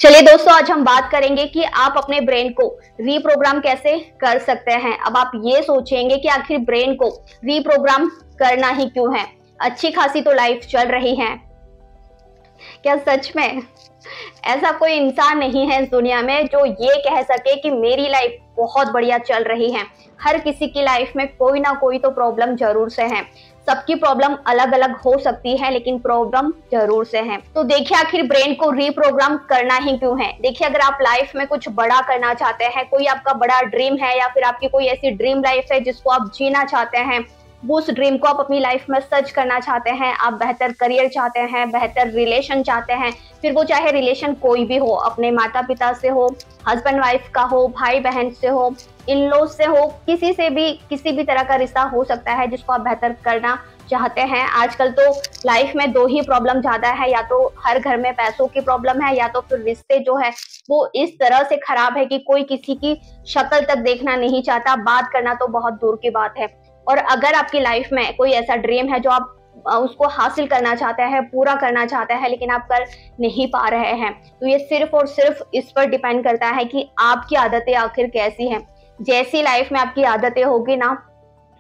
चलिए दोस्तों, आज हम बात करेंगे कि आप अपने ब्रेन को रीप्रोग्राम कैसे कर सकते हैं। अब आप ये सोचेंगे कि आखिर ब्रेन को रीप्रोग्राम करना ही क्यों है, अच्छी खासी तो लाइफ चल रही है। क्या सच में ऐसा कोई इंसान नहीं है इस दुनिया में जो ये कह सके कि मेरी लाइफ बहुत बढ़िया चल रही है। हर किसी की लाइफ में कोई ना कोई तो प्रॉब्लम जरूर से है। सबकी प्रॉब्लम अलग अलग हो सकती है, लेकिन प्रॉब्लम जरूर से है। तो देखिए, आखिर ब्रेन को रीप्रोग्राम करना ही क्यों है। देखिए, अगर आप लाइफ में कुछ बड़ा करना चाहते हैं, कोई आपका बड़ा ड्रीम है या फिर आपकी कोई ऐसी ड्रीम लाइफ है जिसको आप जीना चाहते हैं, वो उस ड्रीम को आप अपनी लाइफ में सच करना चाहते हैं, आप बेहतर करियर चाहते हैं, बेहतर रिलेशन चाहते हैं, फिर वो चाहे रिलेशन कोई भी हो, अपने माता पिता से हो, हस्बैंड वाइफ का हो, भाई बहन से हो, इन लॉ से हो, किसी से भी किसी भी तरह का रिश्ता हो सकता है जिसको आप बेहतर करना चाहते हैं। आजकल तो लाइफ में दो ही प्रॉब्लम ज्यादा है, या तो हर घर में पैसों की प्रॉब्लम है, या तो फिर रिश्ते जो है वो इस तरह से खराब है कि कोई किसी की शक्ल तक देखना नहीं चाहता, बात करना तो बहुत दूर की बात है। और अगर आपकी लाइफ में कोई ऐसा ड्रीम है जो आप उसको हासिल करना चाहते हैं, पूरा करना चाहते हैं, लेकिन आप कर नहीं पा रहे हैं, तो ये सिर्फ और सिर्फ इस पर डिपेंड करता है कि आपकी आदतें आखिर कैसी हैं। जैसी लाइफ में आपकी आदतें होगी ना,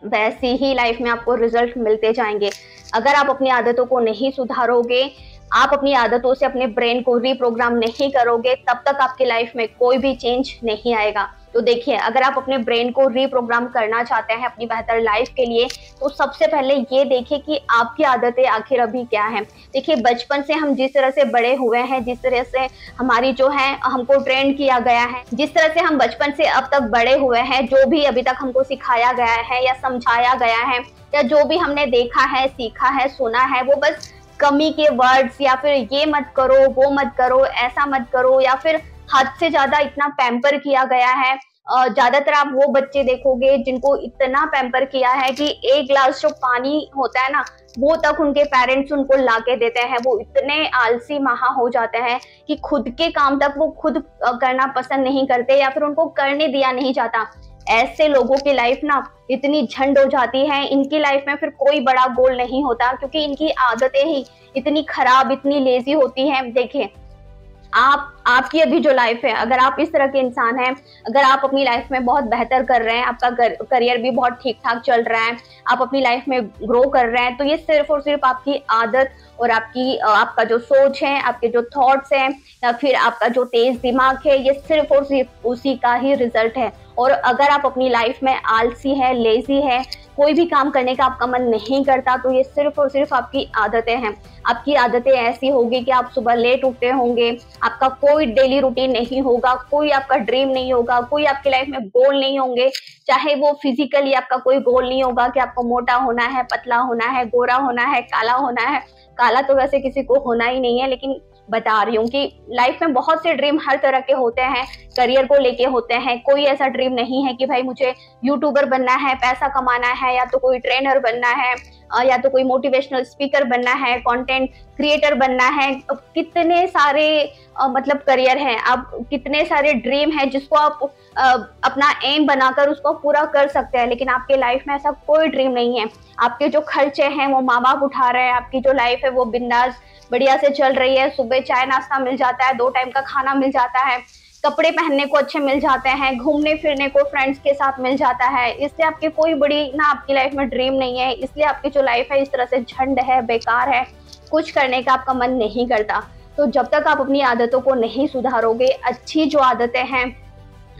वैसी ही लाइफ में आपको रिजल्ट मिलते जाएंगे। अगर आप अपनी आदतों को नहीं सुधारोगे, आप अपनी आदतों से अपने ब्रेन को रीप्रोग्राम नहीं करोगे, तब तक आपकी लाइफ में कोई भी चेंज नहीं आएगा। तो देखिए, अगर आप अपने ब्रेन को रीप्रोग्राम करना चाहते हैं अपनी बेहतर लाइफ के लिए, तो सबसे पहले ये देखिए कि आपकी आदतें आखिर अभी क्या हैं। देखिए, बचपन से हम जिस तरह से बड़े हुए हैं, जिस तरह से हमारी जो है हमको ट्रेंड किया गया है, जिस तरह से हम बचपन से अब तक बड़े हुए हैं, जो भी अभी तक हमको सिखाया गया है या समझाया गया है, या जो भी हमने देखा है, सीखा है, सुना है, वो बस कमी के वर्ड्स, या फिर ये मत करो, वो मत करो, ऐसा मत करो, या फिर हद से ज्यादा इतना पैम्पर किया गया है। ज्यादातर आप वो बच्चे देखोगे जिनको इतना पैम्पर किया है कि एक गिलास जो पानी होता है ना, वो तक उनके पेरेंट्स उनको ला के देते हैं। वो इतने आलसी महा हो जाते हैं कि खुद के काम तक वो खुद करना पसंद नहीं करते, या फिर उनको करने दिया नहीं जाता। ऐसे लोगों की लाइफ ना इतनी झंड हो जाती है, इनकी लाइफ में फिर कोई बड़ा गोल नहीं होता, क्योंकि इनकी आदतें ही इतनी खराब, इतनी लेजी होती हैं। देखिए, आपकी अभी जो लाइफ है, अगर आप इस तरह के इंसान हैं, अगर आप अपनी लाइफ में बहुत बेहतर कर रहे हैं, आपका करियर भी बहुत ठीक ठाक चल रहा है, आप अपनी लाइफ में ग्रो कर रहे हैं, तो ये सिर्फ और सिर्फ आपकी आदत और आपका जो सोच है, आपके जो थॉट्स हैं, या फिर आपका जो तेज दिमाग है, ये सिर्फ और सिर्फ उसी का ही रिजल्ट है। और अगर आप अपनी लाइफ में आलसी है, लेजी है, कोई भी काम करने का आपका मन नहीं करता, तो ये सिर्फ और सिर्फ आपकी आदतें हैं। आपकी आदतें ऐसी होगी कि आप सुबह लेट उठते होंगे, आपका कोई डेली रूटीन नहीं होगा, कोई आपका ड्रीम नहीं होगा, कोई आपकी लाइफ में गोल नहीं होंगे, चाहे वो फिजिकली आपका कोई गोल नहीं होगा कि आपको मोटा होना है, पतला होना है, गोरा होना है, काला होना है। काला तो वैसे किसी को होना ही नहीं है, लेकिन बता रही हूँ कि लाइफ में बहुत से ड्रीम हर तरह के होते हैं, करियर को लेके होते हैं। कोई ऐसा ड्रीम नहीं है कि भाई मुझे यूट्यूबर बनना है, पैसा कमाना है, या तो कोई ट्रेनर बनना है, या तो कोई मोटिवेशनल स्पीकर बनना है, कंटेंट क्रिएटर बनना है। कितने सारे मतलब करियर हैं, आप कितने सारे ड्रीम हैं जिसको आप अपना एम बनाकर उसको पूरा कर सकते हैं, लेकिन आपके लाइफ में ऐसा कोई ड्रीम नहीं है। आपके जो खर्चे हैं वो माँ बाप उठा रहे हैं, आपकी जो लाइफ है वो बिंदास बढ़िया से चल रही है। सुबह चाय नाश्ता मिल जाता है, 2 टाइम का खाना मिल जाता है, कपड़े पहनने को अच्छे मिल जाते हैं, घूमने फिरने को फ्रेंड्स के साथ मिल जाता है। इसलिए आपकी कोई बड़ी ना आपकी लाइफ में ड्रीम नहीं है। इसलिए आपकी जो लाइफ है इस तरह से झंड है, बेकार है, कुछ करने का आपका मन नहीं करता। तो जब तक आप अपनी आदतों को नहीं सुधारोगे, अच्छी जो आदतें हैं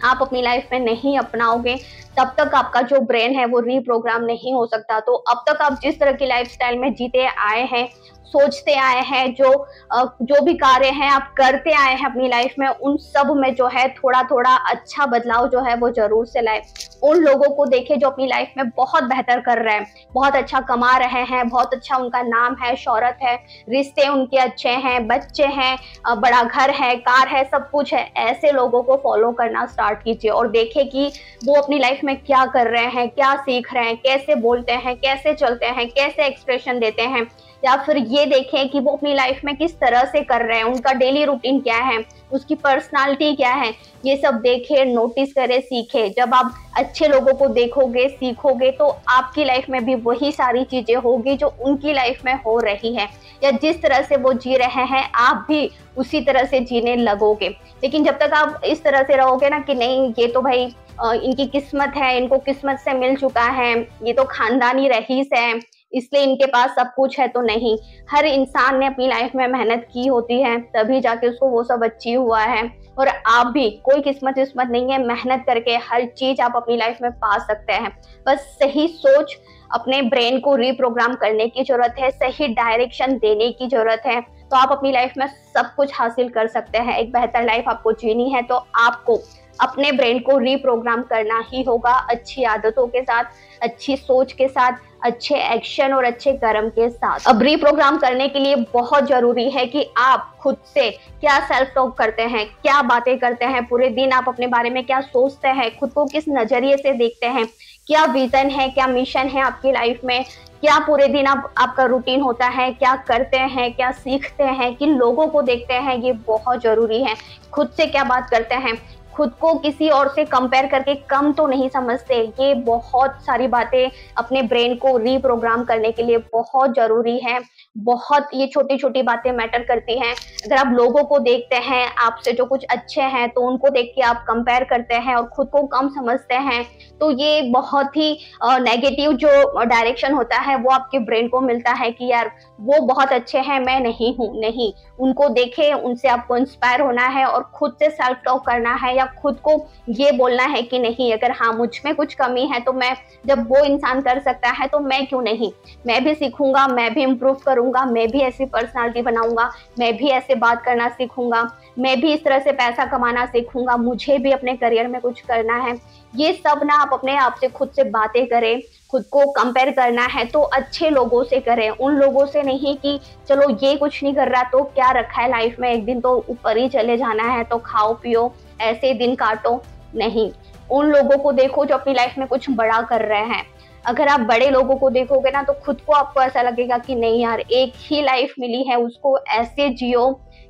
आप अपनी लाइफ में नहीं अपनाओगे, तब तक आपका जो ब्रेन है वो रीप्रोग्राम नहीं हो सकता। तो अब तक आप जिस तरह की लाइफस्टाइल में जीते आए हैं, सोचते आए हैं, जो भी कार्य हैं आप करते आए हैं अपनी लाइफ में, उन सब में जो है थोड़ा थोड़ा अच्छा बदलाव जो है वो जरूर से लाए। उन लोगों को देखें जो अपनी लाइफ में बहुत बेहतर कर रहे हैं, बहुत अच्छा कमा रहे हैं, बहुत अच्छा उनका नाम है, शोहरत है, रिश्ते उनके अच्छे हैं, बच्चे हैं, बड़ा घर है, कार है, सब कुछ है। ऐसे लोगों को फॉलो करना स्टार्ट कीजिए और देखिए कि वो अपनी लाइफ में क्या कर रहे हैं, क्या सीख रहे हैं, कैसे बोलते हैं, कैसे चलते हैं, कैसे एक्सप्रेशन देते हैं, या फिर ये देखें कि वो अपनी लाइफ में किस तरह से कर रहे हैं, उनका डेली रूटीन क्या है, उसकी पर्सनालिटी क्या है। ये सब देखे, नोटिस करे, सीखे। जब आप अच्छे लोगों को देखोगे, सीखोगे, तो आपकी लाइफ में भी वही सारी चीजें होगी जो उनकी लाइफ में हो रही है, या जिस तरह से वो जी रहे हैं आप भी उसी तरह से जीने लगोगे। लेकिन जब तक आप इस तरह से रहोगे ना कि नहीं ये तो भाई इनकी किस्मत है, इनको किस्मत से मिल चुका है, ये तो खानदानी रईस है इसलिए इनके पास सब कुछ है, तो नहीं। हर इंसान ने अपनी लाइफ में मेहनत की होती है तभी जाके उसको वो सब अचीव हुआ है। और आप भी, कोई किस्मत नहीं है, मेहनत करके हर चीज आप अपनी लाइफ में पा सकते हैं। बस सही सोच, अपने ब्रेन को रीप्रोग्राम करने की जरूरत है, सही डायरेक्शन देने की जरूरत है, तो आप अपनी लाइफ में सब कुछ हासिल कर सकते हैं। एक बेहतर लाइफ आपको जीनी है तो आपको अपने ब्रेन को रीप्रोग्राम करना ही होगा, अच्छी आदतों के साथ, अच्छी सोच के साथ, अच्छे एक्शन और अच्छे कर्म के साथ। अब रीप्रोग्राम करने के लिए बहुत जरूरी है कि आप खुद से क्या सेल्फ टॉक करते हैं, क्या बातें करते हैं, पूरे दिन आप अपने बारे में क्या सोचते हैं, खुद को किस नजरिए से देखते हैं, क्या विजन है, क्या मिशन है आपकी लाइफ में, क्या पूरे दिन आपका रूटीन होता है, क्या करते हैं, क्या सीखते हैं, किन लोगों को देखते हैं, ये बहुत जरूरी है। खुद से क्या बात करते हैं, खुद को किसी और से कंपेयर करके कम तो नहीं समझते। ये बहुत सारी बातें अपने ब्रेन को रीप्रोग्राम करने के लिए बहुत जरूरी है। बहुत ये छोटी छोटी बातें मैटर करती हैं। अगर आप लोगों को देखते हैं आपसे जो कुछ अच्छे हैं तो उनको देख के आप कंपेयर करते हैं और खुद को कम समझते हैं, तो ये बहुत ही नेगेटिव जो डायरेक्शन होता है वो आपके ब्रेन को मिलता है कि यार वो बहुत अच्छे हैं, मैं नहीं हूँ। नहीं, उनको देखे, उनसे आपको इंस्पायर होना है और खुद से सेल्फ टॉक करना है, या खुद को ये बोलना है कि नहीं, अगर हाँ मुझ में कुछ कमी है तो मैं, जब वो इंसान कर सकता है तो मैं क्यों नहीं, मैं भी सीखूंगा, मैं भी इम्प्रूव करूंगा, मैं भी ऐसी पर्सनालिटी बनाऊंगा, मैं भी ऐसे बात करना सीखूंगा, मैं भी इस तरह से पैसा कमाना सीखूंगा, मुझे भी अपने करियर में कुछ करना है। ये सब ना आप अपने आप से खुद से बातें करें। खुद को कंपेयर करना है तो अच्छे लोगों से करें, उन लोगों से नहीं कि चलो ये कुछ नहीं कर रहा तो क्या रखा है लाइफ में, एक दिन तो ऊपर ही चले जाना है तो खाओ पियो ऐसे दिन काटो। नहीं, उन लोगों को देखो जो अपनी लाइफ में कुछ बड़ा कर रहे हैं। अगर आप बड़े लोगों को देखोगे ना तो खुद को आपको ऐसा लगेगा कि नहीं यार, एक ही लाइफ मिली है, उसको ऐसे जियो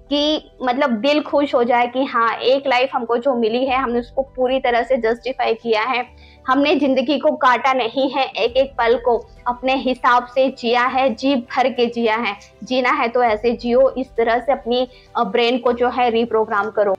कि मतलब दिल खुश हो जाए कि हाँ एक लाइफ हमको जो मिली है हमने उसको पूरी तरह से जस्टिफाई किया है। हमने जिंदगी को काटा नहीं है, एक एक पल को अपने हिसाब से जिया है, जी भर के जिया है। जीना है तो ऐसे जियो, इस तरह से अपनी ब्रेन को जो है रीप्रोग्राम करो।